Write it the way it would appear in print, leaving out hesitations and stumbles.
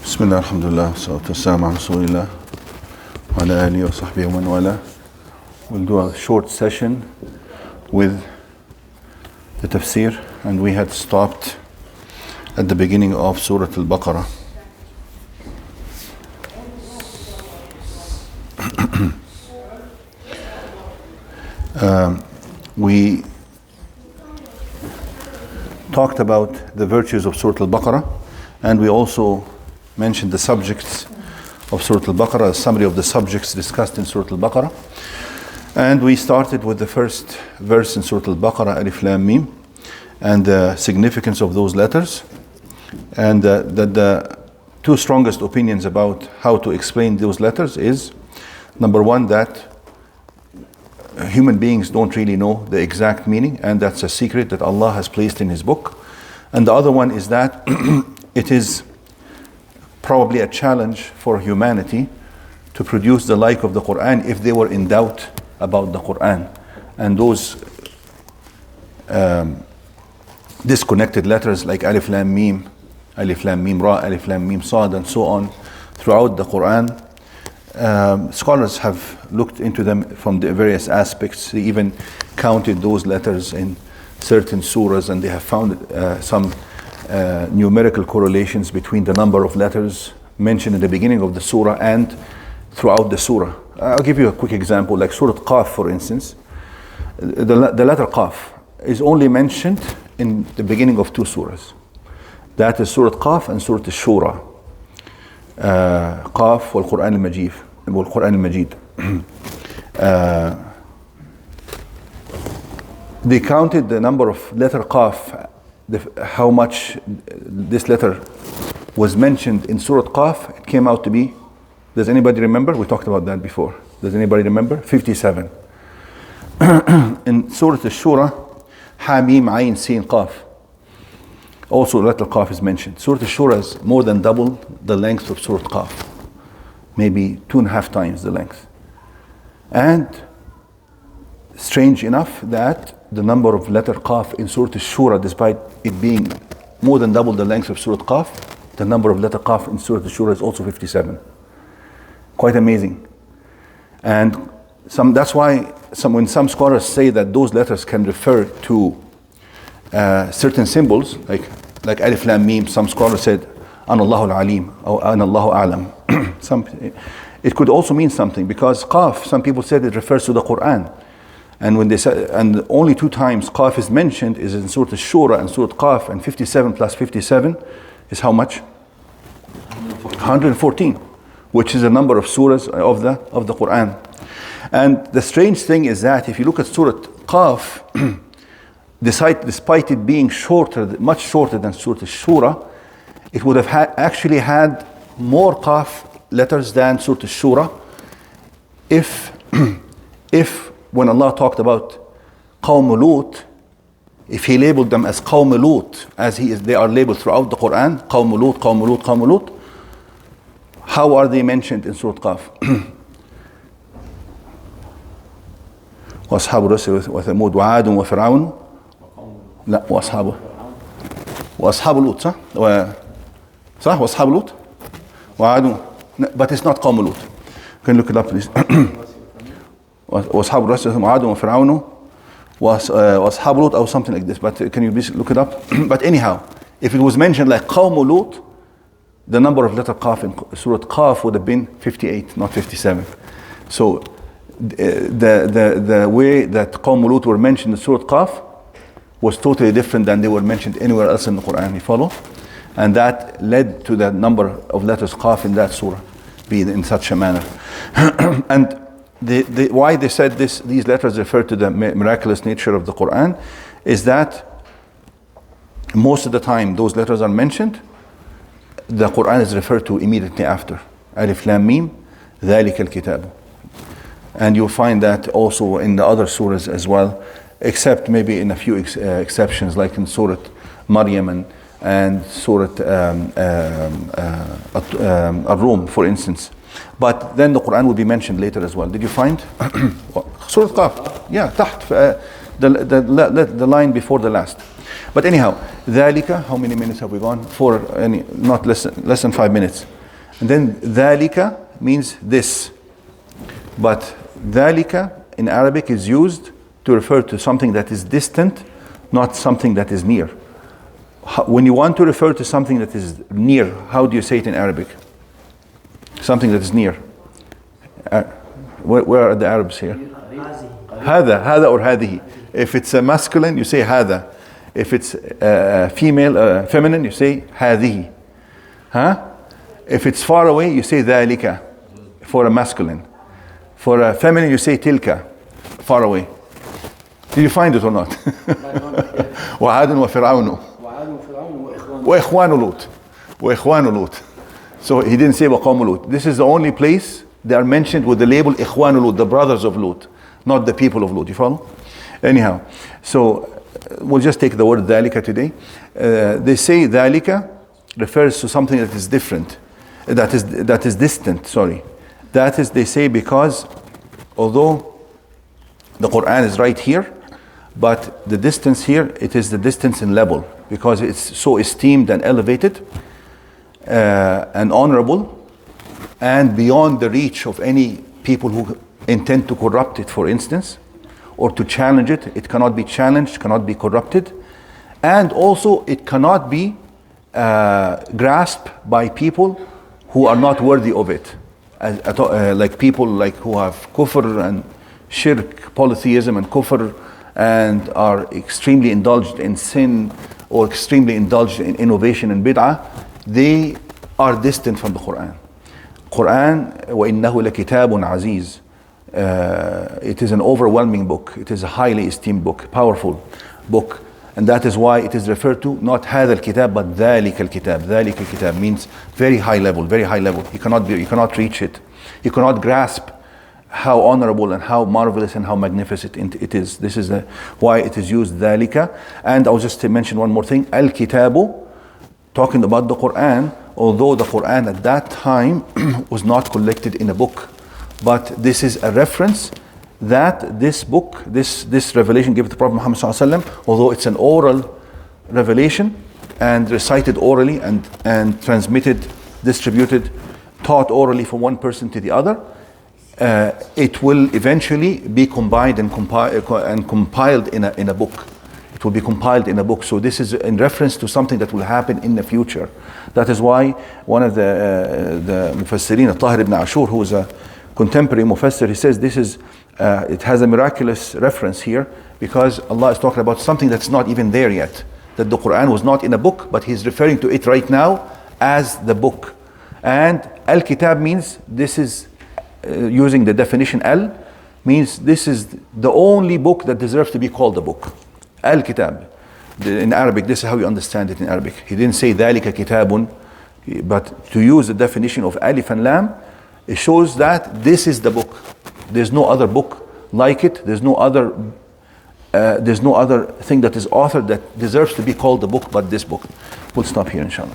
Bismillah, alhamdulillah, salatu wassalamu ala rasulillah wa ala alihi wa sahbihi wa man wala. We'll do a short session with the tafsir, and we had stopped at the beginning of Surah Al-Baqarah. We talked about the virtues of Surah Al-Baqarah, and we also mentioned the subjects of Surah Al-Baqarah, a summary of the subjects discussed in Surah Al-Baqarah. And we started with the first verse in Surah Al-Baqarah, Alif Lam Mim, and the significance of those letters. And the two strongest opinions about how to explain those letters is, number one, that human beings don't really know the exact meaning, and that's a secret that Allah has placed in His book. And the other one is that it is probably a challenge for humanity to produce the like of the Quran if they were in doubt about the Quran. And those disconnected letters like Alif Lam Mim, Alif Lam Mim Ra, Alif Lam Mim Sad, and so on throughout the Quran, scholars have looked into them from the various aspects. They even counted those letters in certain surahs, and they have found some numerical correlations between the number of letters mentioned in the beginning of the surah and throughout the surah. I'll give you a quick example, like Surah Qaf, for instance. The letter Qaf is only mentioned in the beginning of two surahs. That is Surah Qaf and Surah Shura. Qaf wal Quran al-Majid. They counted the number of letter Qaf, how much this letter was mentioned in Surah Qaf. It came out to be, does anybody remember? We talked about that before. Does anybody remember? 57. In Surah Shura, Hamim Ayn Sin Qaf, also letter Qaf is mentioned. Surah Shura is more than double the length of Surah Qaf, maybe 2.5 times the length. And strange enough that the number of letter Qaf in Surah Shura, despite it being more than double the length of Surah Qaf, the number of letter Qaf in Surah Shura is also 57. Quite amazing. And that's why when some scholars say that those letters can refer to certain symbols, like Alif Lam Mim, some scholars said Ana Allahu al-Alim or Ana Allahu A'lam. It could also mean something, because Qaf, some people said it refers to the Quran. And when they said, and only 2 times Qaf is mentioned is in Surah Shura and Surah Qaf, and 57 plus 57 is how much? 114, which is the number of surahs of the Quran. And the strange thing is that if you look at Surah Qaf, despite it being much shorter than Surah Shura, it would have actually had more Qaf letters than Surah Shura if when Allah talked about Qawm Lut, if He labeled them as Qawm Lut, as they are labeled throughout the Quran, Qawm Lut, Qawm Lut, Qawm Lut, how are they mentioned in Surah Qaf? وأصحاب الرس وثمود وعاد وفرعون لا وأصحاب لوط صح وأصحاب لوط وعاد, but it's not قوم لوط. Can you look it up, please? وأصحاب الرس وعاد وفرعون وأصحاب لوط or something like this, but can you please look it up? But anyhow, if it was mentioned like قوم لوط, the number of letter Qaf in Surah Qaf would have been 58, not 57. So the way that Qawm Lut were mentioned in Surah Qaf was totally different than they were mentioned anywhere else in the Quran. You follow? And that led to the number of letters Qaf in that surah being in such a manner. And why they said these letters refer to the miraculous nature of the Quran is that most of the time those letters are mentioned, the Quran is referred to immediately after. Alif Lam Mim, ذَلِكَ الْكِتَابُ. And you'll find that also in the other surahs as well, except maybe in a few exceptions, like in Surah Maryam and Surah Ar-Rum, for instance. But then the Quran will be mentioned later as well. Did you find? Surah Qaf. Yeah, تحت, the line before the last. But anyhow, ذَلِكَ, how many minutes have we gone? Not less than 5 minutes. And then ذَلِكَ means this. But ذَلِكَ in Arabic is used to refer to something that is distant, not something that is near. When you want to refer to something that is near, how do you say it in Arabic? Something that is near. Where are the Arabs here? هذا or هذه. If it's a masculine, you say هذا. If it's female, feminine, you say هذه. Huh? If it's far away, you say ذلك for a masculine. For a feminine, you say تلك, far away. Did you find it or not? وعاد وفرعون وإخوان لوط. وإخوان لوط. So he didn't say وقوم لوط. This is the only place they are mentioned with the label إخوان لوط, the brothers of Lut, not the people of Lut. You follow? Anyhow, so we'll just take the word ذلك today. They say ذلك refers to something that is different, that is distant. Sorry, that is, they say, because although the Quran is right here, but the distance here, it is the distance in level, because it's so esteemed and elevated and honorable and beyond the reach of any people who intend to corrupt it, for instance, or to challenge it. It cannot be challenged, cannot be corrupted, and also it cannot be grasped by people who are not worthy of it, like people like who have kufr and shirk, polytheism and kufr, and are extremely indulged in sin or extremely indulged in innovation and bid'ah. They are distant from the Quran. Quran, وَإِنَّهُ لَكِتَابٌ عَزِيزٌ. It is an overwhelming book. It is a highly esteemed book, powerful book. And that is why it is referred to not هذا الكتاب but ذلك الكتاب. ذلك الكتاب means very high level, very high level. You cannot reach it. You cannot grasp how honorable and how marvelous and how magnificent it is. This is why it is used ذلك. And I'll just mention one more thing. Al-Kitabu, talking about the Quran, although the Quran at that time was not collected in a book, but this is a reference that this book, this revelation given to Prophet Muhammad ﷺ, although it's an oral revelation and recited orally and transmitted, distributed, taught orally from one person to the other, it will eventually be combined and compiled in a book. It will be compiled in a book. So this is in reference to something that will happen in the future. That is why one of the Mufassirin, Tahir ibn Ashur, who is a contemporary Mufassir, he says this is it has a miraculous reference here, because Allah is talking about something that's not even there yet, that the Quran was not in a book, but he's referring to it right now as the book. And Al-Kitab means, this is using the definition Al, means this is the only book that deserves to be called a book. Al-Kitab. In Arabic, this is how you understand it in Arabic. He didn't say ذَلِكَ كِتَابٌ, but to use the definition of Alif and Lam, it shows that this is the book. There's no other book like it. There's no other thing that is authored that deserves to be called the book but this book. We'll stop here, inshallah.